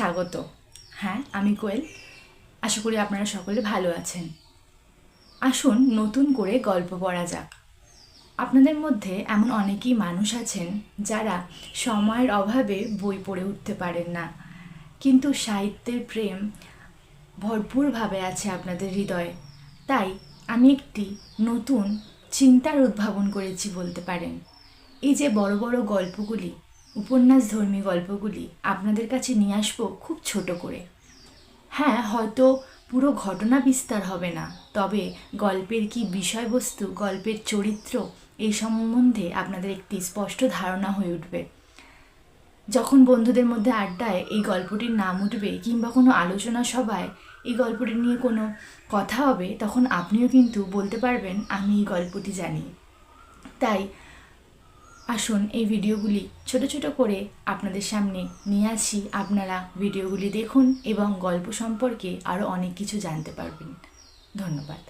স্বাগত। হ্যাঁ, আমি কোয়েল। আশা করি আপনারা সকলে ভালো আছেন। আসুন নতুন করে গল্প পড়া যাক। আপনাদের মধ্যে এমন অনেকেই মানুষ আছেন যারা সময়ের অভাবে বই পড়ে উঠতে পারেন না, কিন্তু সাহিত্যের প্রেম ভরপুরভাবে আছে আপনাদের হৃদয়ে। তাই আমি একটি নতুন চিন্তার উদ্ভাবন করেছি বলতে পারেন। এই যে বড় বড় গল্পগুলি, উপন্যাসধর্মী গল্পগুলি আপনাদের কাছে নিয়ে আসবো খুব ছোট করে। হ্যাঁ, হয়তো পুরো ঘটনা বিস্তার হবে না, তবে গল্পের কি বিষয়বস্তু, গল্পের চরিত্র, এই সম্বন্ধে আপনাদের একটি স্পষ্ট ধারণা হয়ে উঠবে। যখন বন্ধুদের মধ্যে আড্ডায় এই গল্পটির নাম উঠবে কিংবা কোনো আলোচনা সভায় এই গল্পটি নিয়ে কোনো কথা হবে, তখন আপনিও কিন্তু বলতে পারবেন আমি এই গল্পটি জানি। তাই আসুন এই ভিডিওগুলি ছোট ছোট করে আপনাদের সামনে নিয়ে আসি। আপনারা ভিডিওগুলি দেখুন এবং গল্প সম্পর্কে আরও অনেক কিছু জানতে পারবেন। ধন্যবাদ।